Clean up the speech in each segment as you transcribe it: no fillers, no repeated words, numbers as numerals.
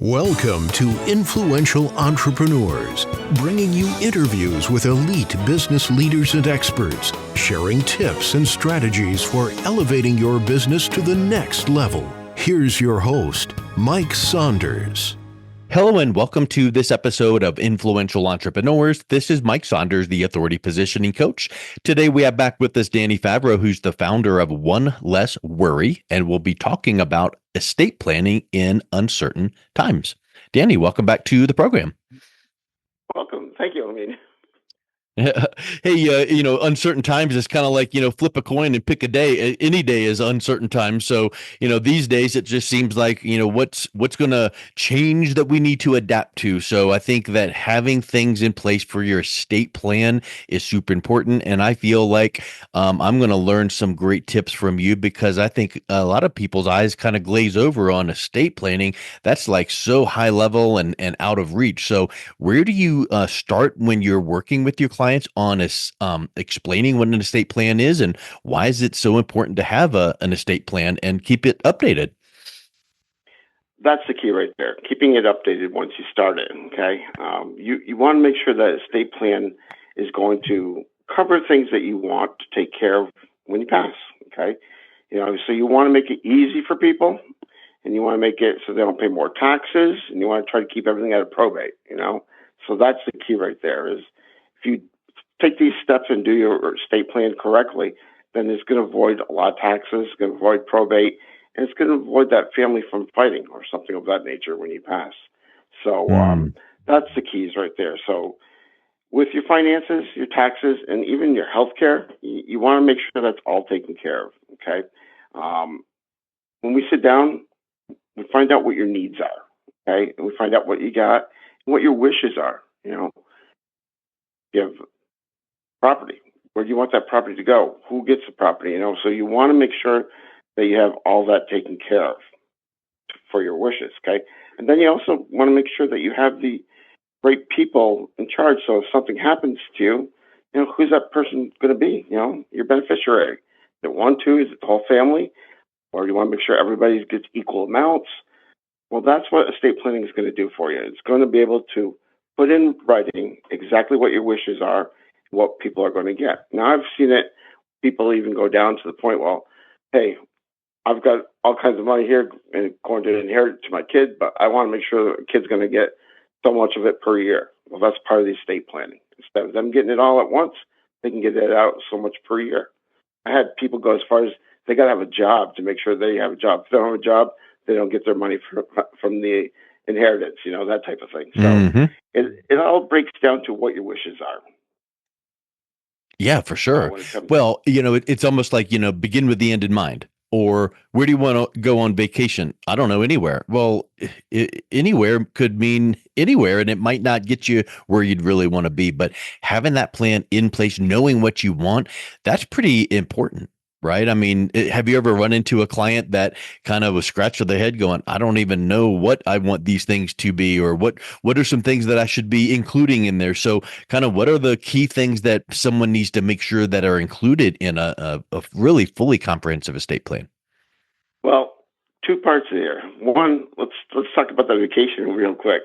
Welcome to Influential Entrepreneurs, bringing you interviews with elite business leaders and experts, sharing tips and strategies for elevating your business to the next level. Here's your host, Mike Saunders. Hello and welcome to this episode of Influential Entrepreneurs. This is Mike Saunders, the Authority Positioning Coach. Today we have back with us Danny Favreau, who's the founder of One Less Worry, and we'll be talking about estate planning in uncertain times. Danny, welcome back to the program. Welcome. Thank you. Hey, uncertain times is kind of like, flip a coin and pick a day. Any day is uncertain times. So, these days it just seems like, what's going to change that we need to adapt to. So I think that having things in place for your estate plan is super important. And I feel like I'm going to learn some great tips from you because I think a lot of people's eyes kind of glaze over on estate planning. That's like so high level and out of reach. So where do you start when you're working with your clients on explaining what an estate plan is and why is it so important to have an estate plan and keep it updated? That's the key right there. Keeping it updated once you start it. Okay. You want to make sure that estate plan is going to cover things that you want to take care of when you pass. Okay. So you want to make it easy for people and you want to make it so they don't pay more taxes and you want to try to keep everything out of probate, So that's the key right there is if you take these steps and do your estate plan correctly, then it's going to avoid a lot of taxes, it's going to avoid probate, and it's going to avoid that family from fighting or something of that nature when you pass. So that's the keys right there. So with your finances, your taxes, and even your health care, you want to make sure that's all taken care of, okay? When we sit down, we find out what your needs are, okay? And we find out what you got and what your wishes are, You have property. Where do you want that property to go? Who gets the property? So you want to make sure that you have all that taken care of for your wishes, okay? And then you also want to make sure that you have the right people in charge. So if something happens to you, who's that person going to be? Your beneficiary. Is it one, two? Is it the whole family? Or do you want to make sure everybody gets equal amounts? Well, that's what estate planning is going to do for you. It's going to be able to put in writing exactly what your wishes are, what people are going to get. Now, I've seen it, people even go down to the point, well, hey, I've got all kinds of money here and going to inherit to my kid, but I want to make sure the kid's going to get so much of it per year. Well, that's part of the estate planning. Instead of them getting it all at once, they can get it out so much per year. I had people go as far as they got to have a job to make sure they have a job. If they don't have a job, they don't get their money from the inheritance, that type of thing. So it all breaks down to what your wishes are. Yeah, for sure. Well, it's almost like, begin with the end in mind. Or where do you want to go on vacation? I don't know, anywhere. Well, anywhere could mean anywhere, and it might not get you where you'd really want to be. But having that plan in place, knowing what you want, that's pretty important, right? I mean, have you ever run into a client that kind of was scratching their head going, I don't even know what I want these things to be, or what are some things that I should be including in there? So kind of what are the key things that someone needs to make sure that are included in a really fully comprehensive estate plan? Well, two parts here. One, let's talk about the vacation real quick.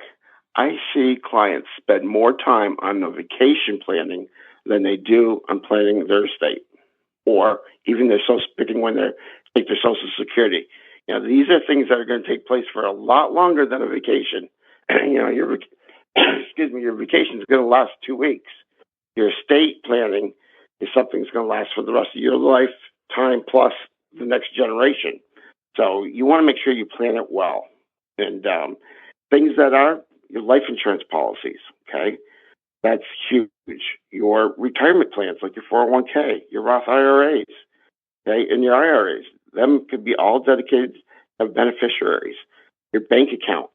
I see clients spend more time on the vacation planning than they do on planning their estate, or even their picking when they take their Social Security. These are things that are going to take place for a lot longer than a vacation. Your your vacation is going to last 2 weeks. Your estate planning is something that's going to last for the rest of your lifetime plus the next generation. So you want to make sure you plan it well. And things that are your life insurance policies, okay? That's huge. Your retirement plans, like your 401k, your Roth IRAs, okay, and your IRAs, them could be all dedicated to beneficiaries. Your bank accounts,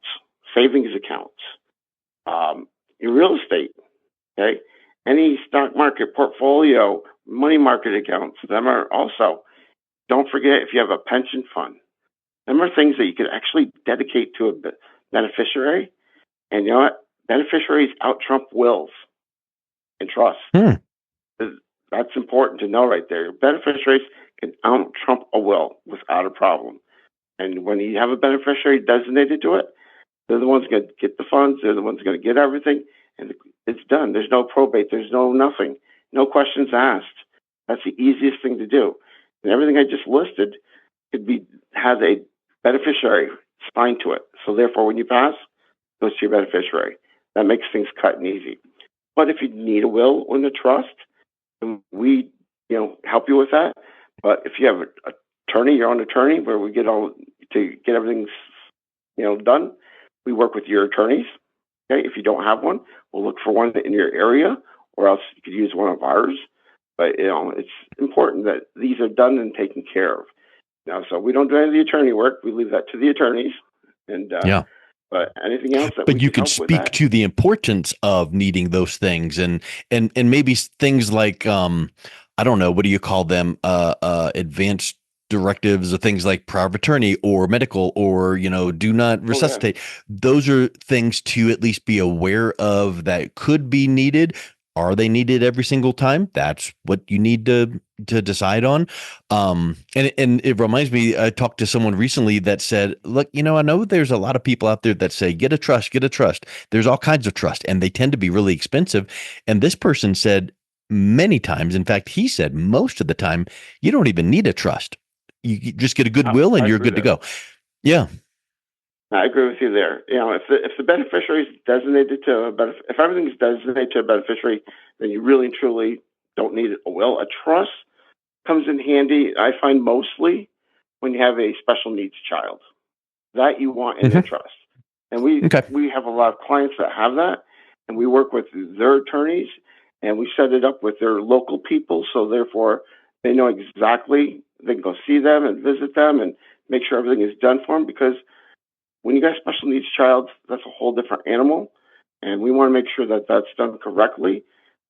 savings accounts, your real estate, okay? Any stock market portfolio, money market accounts, them are also. Don't forget if you have a pension fund. Them are things that you could actually dedicate to a beneficiary. And you know what? Beneficiaries out-trump wills and trusts. That's important to know right there. Beneficiaries can out-trump a will without a problem. And when you have a beneficiary designated to it, They're the ones going to get the funds. They're the ones going to get everything, and it's done. There's no probate. There's no nothing. No questions asked. That's the easiest thing to do. And everything I just listed has a beneficiary signed to it. So therefore, when you pass, it goes to your beneficiary. That makes things cut and easy. But if you need a will or a trust, we help you with that. But if you have an attorney, your own attorney, where we get all to get everything done, we work with your attorneys. Okay, if you don't have one, we'll look for one in your area, or else you could use one of ours. But it's important that these are done and taken care of. Now, so we don't do any of the attorney work. We leave that to the attorneys. And Yeah. but anything else that But we you can can help with speak that? to the importance of needing those things, and maybe things like I don't know, what do you call them? Advanced directives or things like power of attorney or medical or do not Oh yeah, resuscitate. Those are things to at least be aware of that could be needed. Are they needed every single time? That's what you need to decide on. And it reminds me, I talked to someone recently that said, look, I know there's a lot of people out there that say, get a trust, get a trust. There's all kinds of trust, and they tend to be really expensive. And this person said many times, in fact, he said most of the time, you don't even need a trust. You just get a goodwill and I you're agree good to there. go. Yeah. I agree with you there. If the beneficiary is designated to if everything is designated to a beneficiary, then you really and truly don't need a will. A trust comes in handy, I find, mostly when you have a special needs child that you want in a Hmm. trust. And we Okay. we have a lot of clients that have that, and we work with their attorneys, and we set it up with their local people, so therefore they know exactly, they can go see them and visit them and make sure everything is done for them, because when you got a special needs child, that's a whole different animal, and we want to make sure that that's done correctly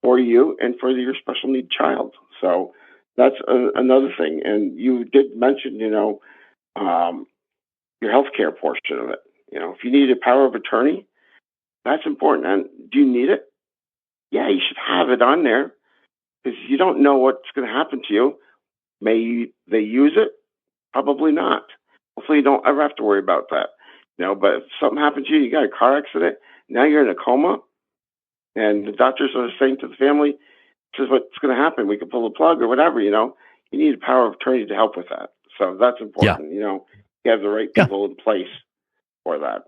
for you and for your special need child. So that's another thing. And you did mention, um, your healthcare portion of it. If you need a power of attorney, that's important. And do you need it? Yeah, you should have it on there, because you don't know what's going to happen to you. May they use it? Probably not. Hopefully, you don't ever have to worry about that. But if something happened to you, you got a car accident, now you're in a coma, and the doctors are saying to the family, "This is what's going to happen. We can pull the plug or whatever." You need a power of attorney to help with that. So that's Yeah. important. You have the right Yeah. people in place for that.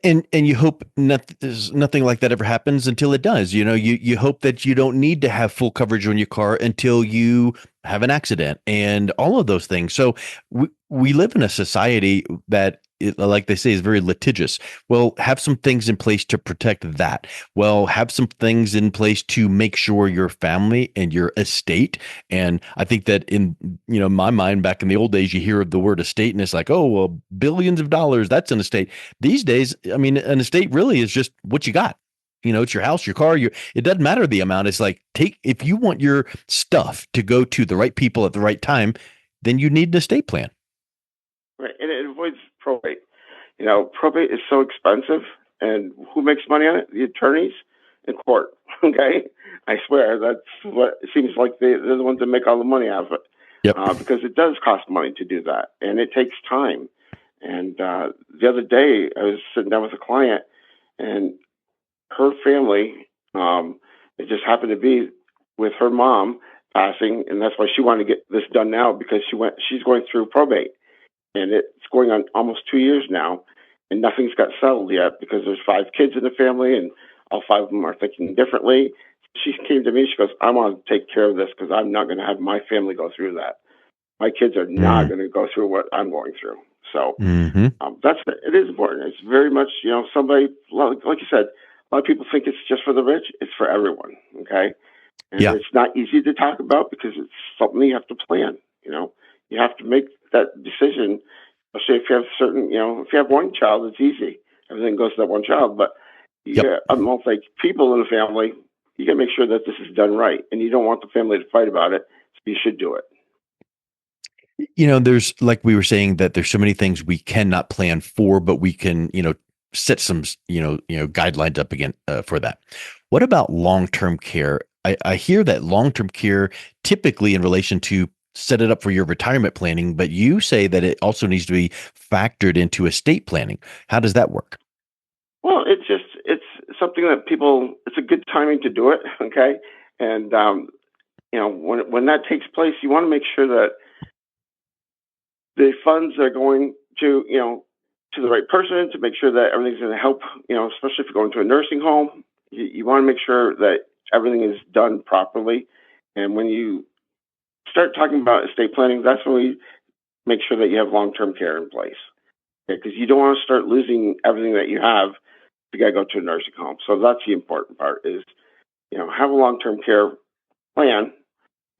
And you hope nothing like that ever happens until it does. You hope that you don't need to have full coverage on your car until you have an accident and all of those things. So we live in a society that, like they say, is very litigious. Well, have some things in place to protect that. Well, have some things in place to make sure your family and your estate. And I think that in my mind, back in the old days, you hear of the word estate, and it's like, oh well, billions of dollars, that's an estate. These days, I mean, an estate really is just what you got. It's your house, your car, it doesn't matter the amount. It's like, if you want your stuff to go to the right people at the right time, then you need an estate plan. Right, and it avoids probate. Probate is so expensive, and who makes money on it? The attorneys in court. Okay, I swear that's what it seems like. They're the ones that make all the money out of it, Yep. because it does cost money to do that, and it takes time. And the other day, I was sitting down with a client, and her family, it just happened to be with her mom passing, and that's why she wanted to get this done now, because she's going through probate, and it's going on almost 2 years now, and nothing's got settled yet, because there's 5 kids in the family, and all 5 of them are thinking differently. She came to me. She goes, "I want to take care of this, because I'm not going to have my family go through that. My kids are not going to go through what I'm going through." So Mm-hmm. it is important. It's very much, somebody, like you said, a lot of people think it's just for the rich. It's for everyone. Okay. And Yeah. it's not easy to talk about, because it's something you have to plan. You have to make that decision. Especially if you have if you have one child, it's easy. Everything goes to that one child. But you Yep. got multi people in the family. You got to make sure that this is done right, and you don't want the family to fight about it. So you should do it. There's, like we were saying, that there's so many things we cannot plan for, but we can, set some, guidelines up again for that. What about long-term care? I hear that long-term care, typically in relation to set it up for your retirement planning, but you say that it also needs to be factored into estate planning. How does that work? Well, it's something that it's a good timing to do it. Okay. And, when that takes place, you want to make sure that the funds are going to the right person, to make sure that everything's going to help, especially if you're going to a nursing home. You want to make sure that everything is done properly. And when you start talking about estate planning, that's when we make sure that you have long-term care in place. Because you don't want to start losing everything that you have. You got to go to a nursing home. So that's the important part is, have a long-term care plan,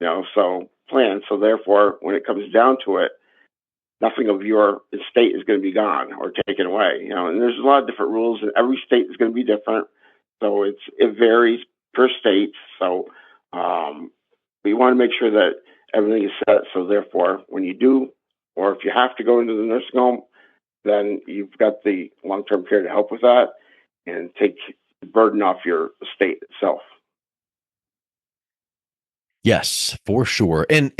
So therefore, when it comes down to it, nothing of your estate is going to be gone or taken away. And there's a lot of different rules, and every state is going to be different. So it varies per state. So we want to make sure that everything is set. So therefore, when you do, or if you have to go into the nursing home, then you've got the long-term care to help with that and take the burden off your estate itself. Yes, for sure. And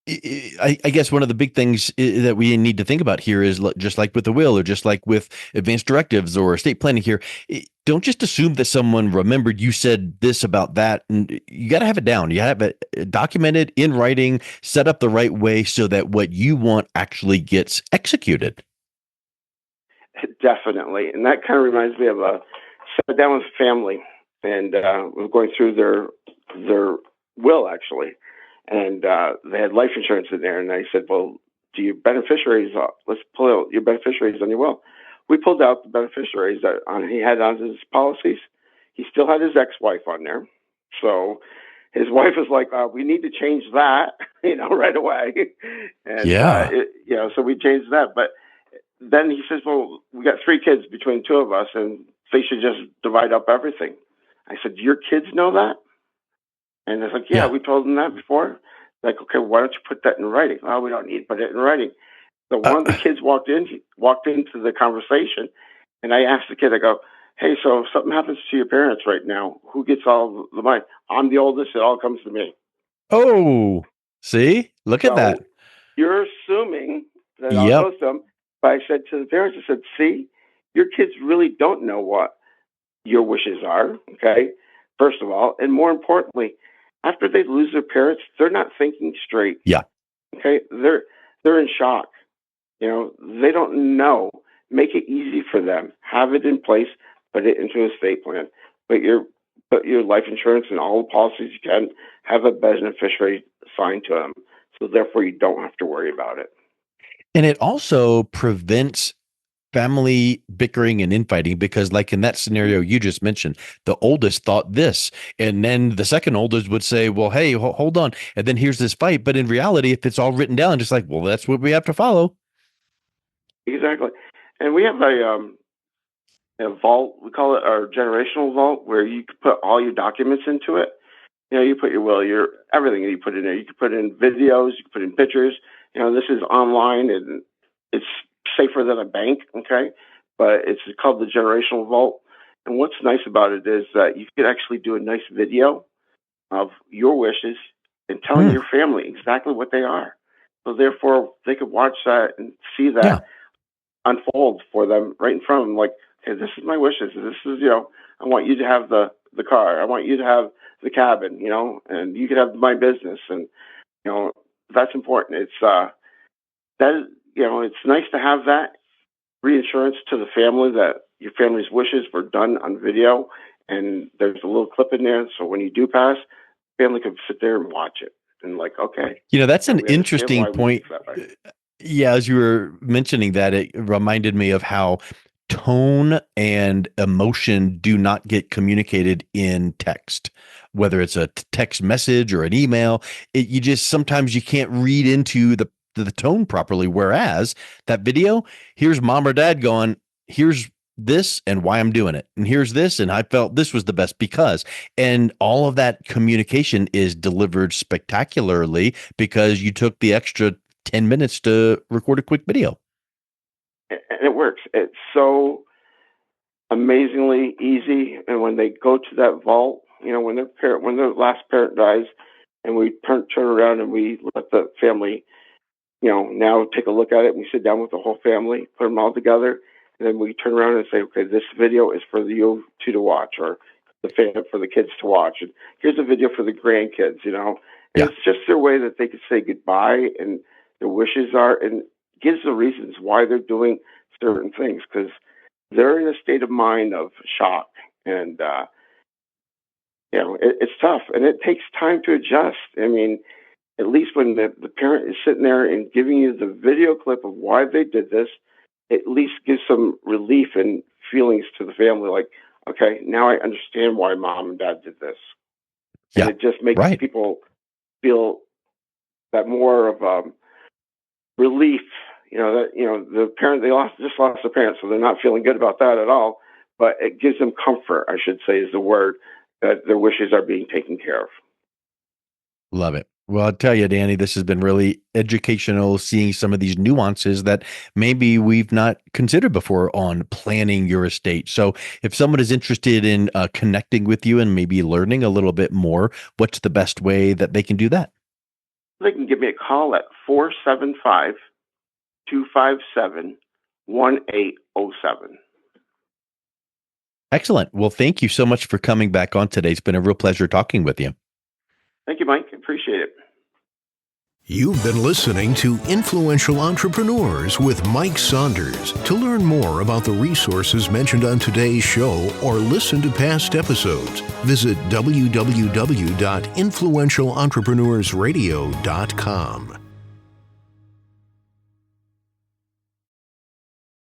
I guess one of the big things that we need to think about here is just like with the will, or just like with advanced directives or estate planning here, don't just assume that someone remembered you said this about that. And you got to have it down. You have it documented in writing, set up the right way so that what you want actually gets executed. Definitely. And that kind of reminds me of sat down with family, and we're going through their will, actually. And they had life insurance in there. And I said, well, do your beneficiaries, let's pull out your beneficiaries on your will. We pulled out the beneficiaries that he had on his policies. He still had his ex-wife on there. So his wife was like, we need to change that, right away. And, Yeah. So we changed that. But then he says, well, we got 3 kids between 2 of us, and they should just divide up everything. I said, do your kids know that? And it's like, yeah, we told them that before. Like, okay, why don't you put that in writing? Oh, we don't need to put it in writing. So one of the kids walked into the conversation, and I asked the kid, I go, hey, so if something happens to your parents right now, who gets all the money? I'm the oldest. It all comes to me. Oh, see, look at that. You're assuming that it all Yep. goes to them. But I said to the parents, I said, see, your kids really don't know what your wishes are, okay, first of all. And more importantly, after they lose their parents, they're not thinking straight. Yeah. Okay. They're in shock. They don't know. Make it easy for them. Have it in place. Put it into a estate plan. Put your life insurance and all the policies you can. Have a beneficiary assigned to them. So therefore, you don't have to worry about it. And it also prevents family bickering and infighting, because like in that scenario you just mentioned, the oldest thought this, and then the second oldest would say, well, hey, hold on. And then here's this fight. But in reality, if it's all written down, just like, well, that's what we have to follow. Exactly. And we have a vault. We call it our generational vault, where you can put all your documents into it. You put your will, your everything, you put in there. You can put in videos, you can put in pictures. This is online, and it's safer than a bank, okay? But it's called the generational vault. And what's nice about it is that you could actually do a nice video of your wishes and telling your family exactly what they are. So therefore, they could watch that and see that unfold for them right in front of them. Like, hey, this is my wishes. This is, I want you to have the car. I want you to have the cabin, and you could have my business. And, that's important. It's, it's nice to have that reassurance to the family that your family's wishes were done on video, and there's a little clip in there. So when you do pass, family can sit there and watch it and like, okay. That's an interesting point. Yeah, as you were mentioning that, it reminded me of how tone and emotion do not get communicated in text, whether it's a text message or an email. Sometimes you can't read into the tone properly. Whereas that video, here's mom or dad going, here's this and why I'm doing it. And here's this. And I felt this was the best because, and all of that communication is delivered spectacularly because you took the extra 10 minutes to record a quick video. And it works. It's so amazingly easy. And when they go to that vault, when their last parent dies, and we turn around and we let the family, now take a look at it. We sit down with the whole family, put them all together, And then we turn around and say, okay, this video is for you two to watch, or for the kids to watch. And here's a video for the grandkids, And Yeah. it's just their way that they can say goodbye and their wishes are, and gives the reasons why they're doing certain things, because they're in a state of mind of shock. And, it's tough, and it takes time to adjust. I mean, at least when the parent is sitting there and giving you the video clip of why they did this, at least gives some relief and feelings to the family, like, okay, now I understand why mom and dad did this. Yeah. And it just makes Right. people feel that more of relief, that, the parent, just lost a parent, so they're not feeling good about that at all. But it gives them comfort, I should say, is the word, that their wishes are being taken care of. Love it. Well, I'll tell you, Danny, this has been really educational, seeing some of these nuances that maybe we've not considered before on planning your estate. So if someone is interested in connecting with you and maybe learning a little bit more, what's the best way that they can do that? They can give me a call at 475-257-1807. Excellent. Well, thank you so much for coming back on today. It's been a real pleasure talking with you. Thank you, Mike. Appreciate it. You've been listening to Influential Entrepreneurs with Mike Saunders. To learn more about the resources mentioned on today's show or listen to past episodes, visit www.influentialentrepreneursradio.com.